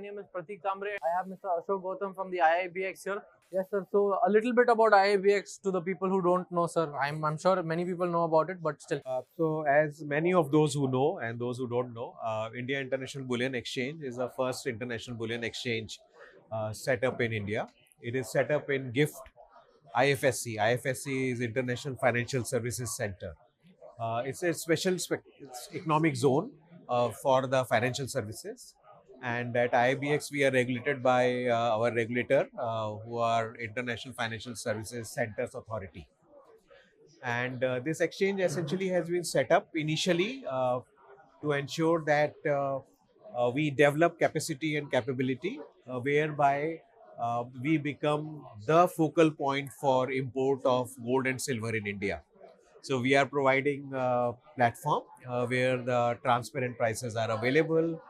name is Pratik Tambre. I have Mr. Ashok Gautam from the IIBX here. Yes, sir. So a little bit about IIBX to the people who don't know, sir. I'm sure many people know about it, but still. So as many of those who know and those who don't know, India International Bullion Exchange is the first international bullion exchange set up in India. It is set up in GIFT IFSC. IFSC is International Financial Services Center. It's a special economic zone for the financial services. And at IIBX, we are regulated by our regulator, who are International Financial Services Centers Authority. And this exchange essentially has been set up initially to ensure that we develop capacity and capability, whereby we become the focal point for import of gold and silver in India. So we are providing a platform where the transparent prices are available.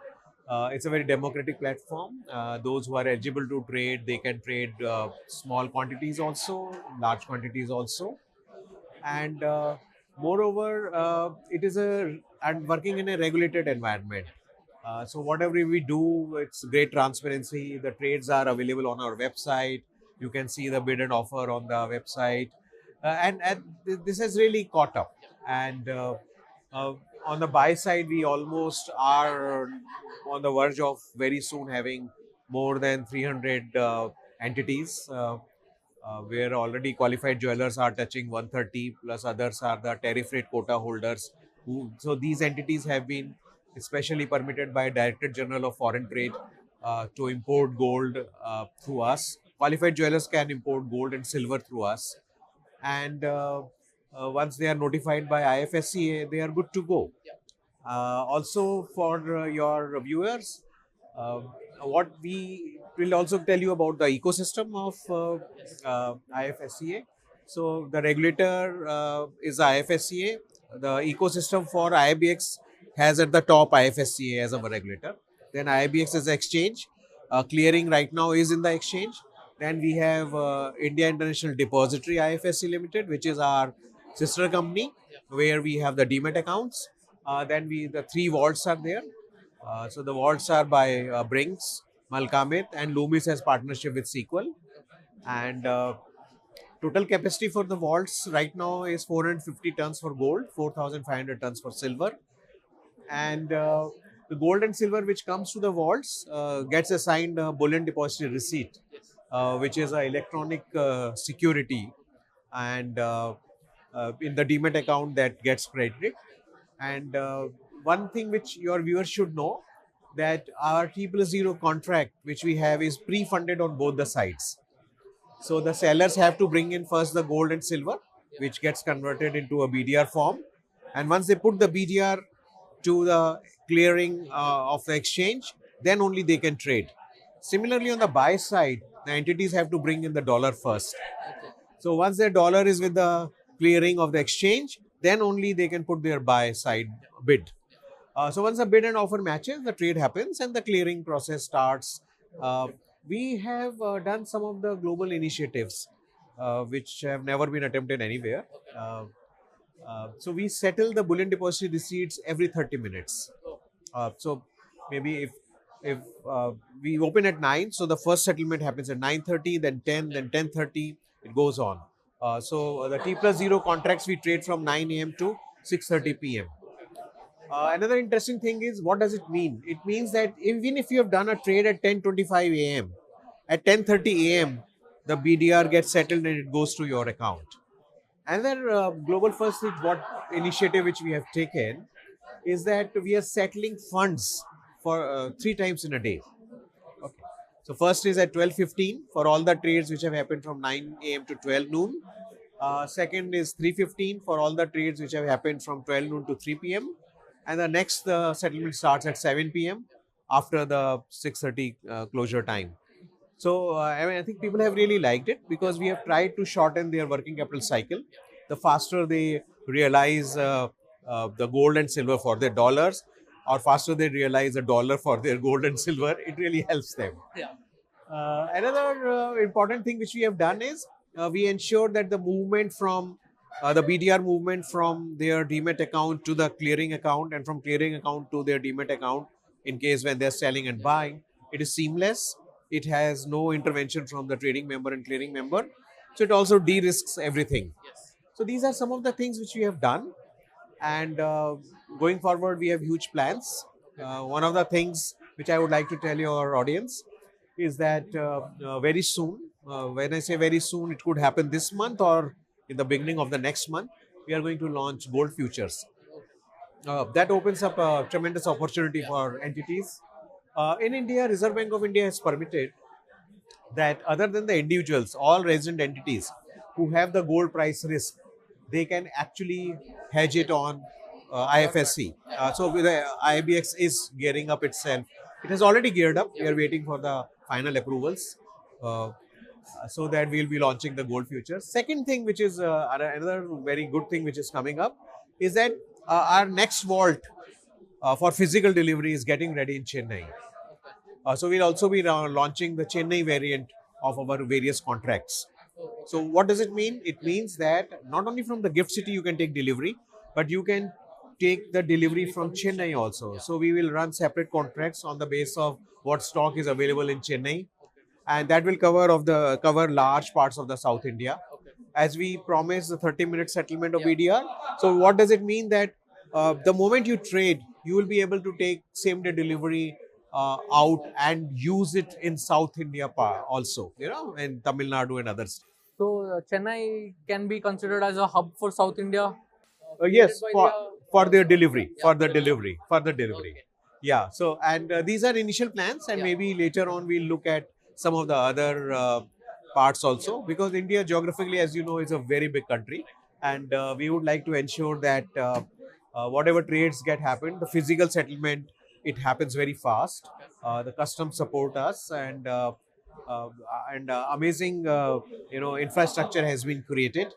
It's a very democratic platform. Those who are eligible to trade, they can trade small quantities also, large quantities also. And moreover, it is and working in a regulated environment. So whatever we do, it's great transparency. The trades are available on our website. You can see the bid and offer on the website. And this has really caught up. And on the buy side, we almost are on the verge of very soon having more than 300 entities, where already qualified jewelers are touching 130, plus others are the tariff rate quota holders. So these entities have been especially permitted by Director General of Foreign Trade to import gold through us. Qualified jewelers can import gold and silver through us. And once they are notified by IFSC, they are good to go. Also, for your viewers, what we will also tell you about the ecosystem of IFSCA. So the regulator is IFSCA. The ecosystem for IIBX has at the top IFSCA as our regulator. Then IIBX is the exchange. Clearing right now is in the exchange. Then we have India International Depository IFSC Limited, which is our sister company, where we have the demat accounts. Then the three vaults are there. So the vaults are by Brinks, Malkamit, and Loomis has partnership with Sequel. And total capacity for the vaults right now is 450 tons for gold, 4,500 tons for silver. And the gold and silver which comes to the vaults gets assigned a bullion depository receipt, which is an electronic security, and in the demat account that gets credited. And one thing which your viewers should know, that our T+0 contract which we have is pre-funded on both the sides. So the sellers have to bring in first the gold and silver, which gets converted into a BDR form. And once they put the BDR to the clearing of the exchange, then only they can trade. Similarly, on the buy side, the entities have to bring in the dollar first. So once their dollar is with the clearing of the exchange, then only they can put their buy side bid. So once the bid and offer matches, the trade happens and the clearing process starts. We have done some of the global initiatives which have never been attempted anywhere. So we settle the bullion depository receipts every 30 minutes. So maybe if we open at 9, so the first settlement happens at 9:30, then 10, then 10:30, it goes on. So the T+0 contracts we trade from 9 a.m. to 6:30 p.m. Another interesting thing is, what does it mean? It means that even if you have done a trade at 10:25 a.m., at 10:30 a.m., the BDR gets settled and it goes to your account. Another global first is what initiative which we have taken is that we are settling funds for 3 times in a day. Okay. So first is at 12:15 for all the trades which have happened from 9 a.m. to 12 noon. Second is 3:15 for all the trades which have happened from 12 noon to 3 p.m. And the next settlement starts at 7 p.m. after the 6:30 closure time. So I think people have really liked it because we have tried to shorten their working capital cycle. The faster they realize the gold and silver for their dollars, or faster they realize the dollar for their gold and silver, it really helps them. Yeah. Another important thing which we have done is we ensure that the movement from the BDR movement from their demat account to the clearing account, and from clearing account to their demat account, in case when they're selling and buying, It is seamless. It has no intervention from the trading member and clearing member. So it also de-risks everything. Yes. So these are some of the things which we have done, and going forward we have huge plans. One of the things which I would like to tell your audience is that very soon, when I say very soon, it could happen this month or in the beginning of the next month, we are going to launch gold futures. That opens up a tremendous opportunity for entities. In India, Reserve Bank of India has permitted that other than the individuals, all resident entities who have the gold price risk, they can actually hedge it on IFSC. So with the IIBX is gearing up itself. It has already geared up. We are waiting for the final approvals. So that we'll be launching the gold futures. Second thing, which is another very good thing which is coming up, is that our next vault for physical delivery is getting ready in Chennai. So we'll also be launching the Chennai variant of our various contracts. So what does it mean? It means that not only from the gift city you can take delivery, but you can take the delivery from Chennai also. So we will run separate contracts on the base of what stock is available in Chennai, and that will cover large parts of the South India. As we promised the 30-minute settlement of BDR. So what does it mean? That the moment you trade, you will be able to take same-day delivery out and use it in South India also, in Tamil Nadu and others. So Chennai can be considered as a hub for South India. Yes, Created by for the delivery, yeah, for the delivery, for the delivery. Okay. Yeah. So and these are initial plans, and maybe later on we'll look at some of the other parts also, because India geographically, as you know, is a very big country, and we would like to ensure that whatever trades get happen, the physical settlement, it happens very fast. The customs support us, and uh, amazing infrastructure has been created,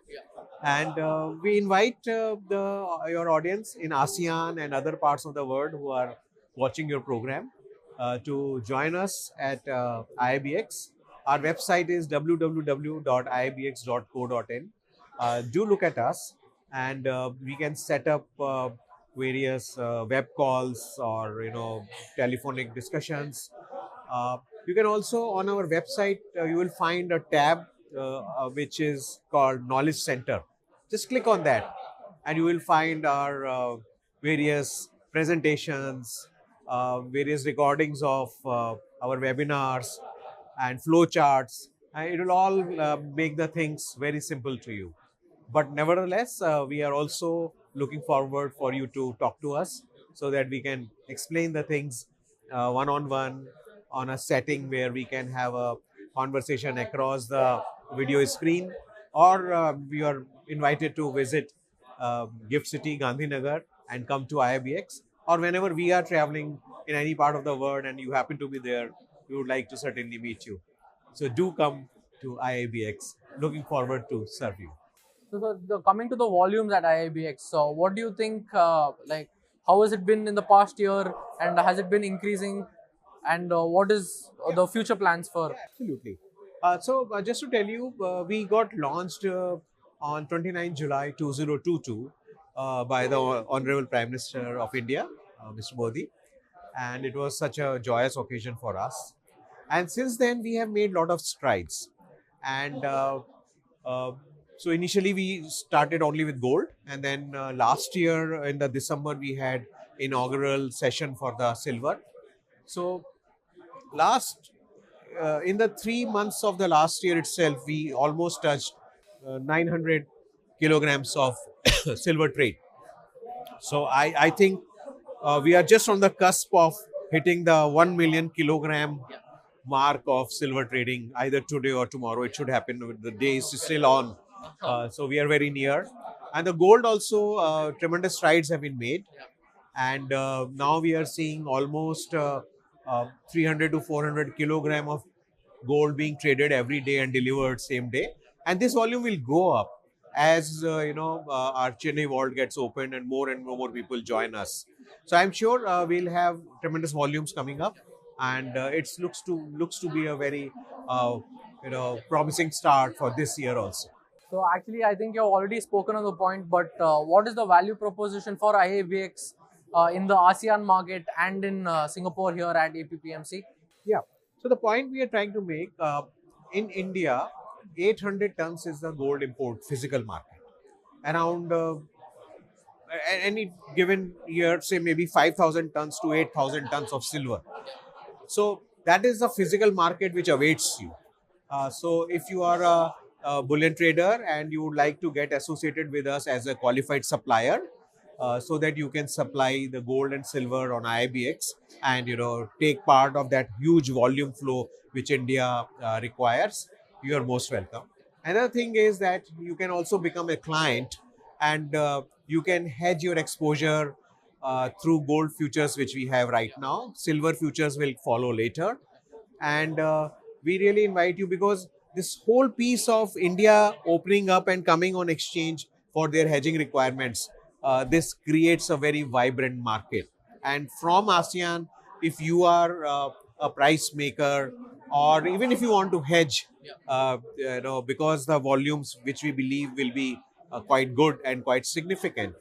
and we invite your audience in ASEAN and other parts of the world who are watching your program to join us at IIBX. Our website is www.iibx.co.in. Do look at us, and we can set up various web calls or telephonic discussions. uh, you can also, on our website, you will find a tab which is called Knowledge Center. Just click on that, and you will find our various presentations, various recordings of our webinars, and flow charts. And it will all make the things very simple to you. But nevertheless, we are also looking forward for you to talk to us so that we can explain the things one on one on a setting where we can have a conversation across the video screen, or you are invited to visit Gift City, Gandhinagar, and come to IIBX, or whenever we are traveling in any part of the world and you happen to be there, we would like to certainly meet you. So do come to IIBX. Looking forward to serve you. So coming to the volumes at IIBX, so what do you think? How has it been in the past year, and has it been increasing? And what is the future plans for? Absolutely. So just to tell you, we got launched on 29 July 2022 by the Honorable Prime Minister of India, Mr. Modi, and it was such a joyous occasion for us. And since then, we have made a lot of strides. And uh, so initially, we started only with gold, and then last year in the December, we had inaugural session for the silver. So last in the 3 months of the last year itself, we almost touched 900 kilograms of silver trade. So I think we are just on the cusp of hitting the 1 million kilogram mark of silver trading either today or tomorrow. It should happen. The day is still on. So we are very near. And the gold also, tremendous strides have been made. And now we are seeing almost 300 to 400 kilogram of gold being traded every day and delivered same day, and this volume will go up as our Chennai vault gets opened and more people join us. So I'm sure we'll have tremendous volumes coming up, and it looks to be a very promising start for this year also. So actually, I think you've already spoken on the point, but what is the value proposition for IIBX in the ASEAN market and in Singapore here at APPMC? Yeah. So the point we are trying to make, in India, 800 tons is the gold import physical market. Around any given year, say maybe 5,000 tons to 8,000 tons of silver. So that is the physical market which awaits you. So if you are a bullion trader and you would like to get associated with us as a qualified supplier, so that you can supply the gold and silver on IIBX and take part of that huge volume flow which India requires, you are most welcome. Another thing is that you can also become a client and you can hedge your exposure through gold futures which we have right now. Silver futures will follow later, and we really invite you because this whole piece of India opening up and coming on exchange for their hedging requirements, this creates a very vibrant market. And from ASEAN, if you are a price maker, or even if you want to hedge, because the volumes which we believe will be quite good and quite significant,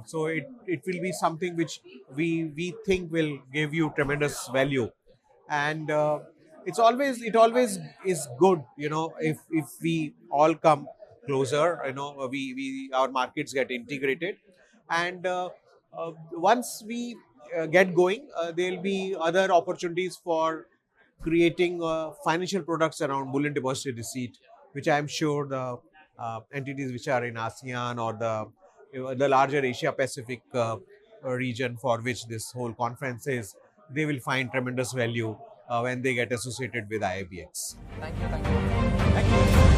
so it will be something which we think will give you tremendous value. And it always is good, if we all come closer, we our markets get integrated. And once we get going, there'll be other opportunities for creating financial products around bullion depository receipt, which I'm sure the entities which are in ASEAN or the larger Asia Pacific region for which this whole conference is, they will find tremendous value when they get associated with IIBX. Thank you. Thank you. Thank you.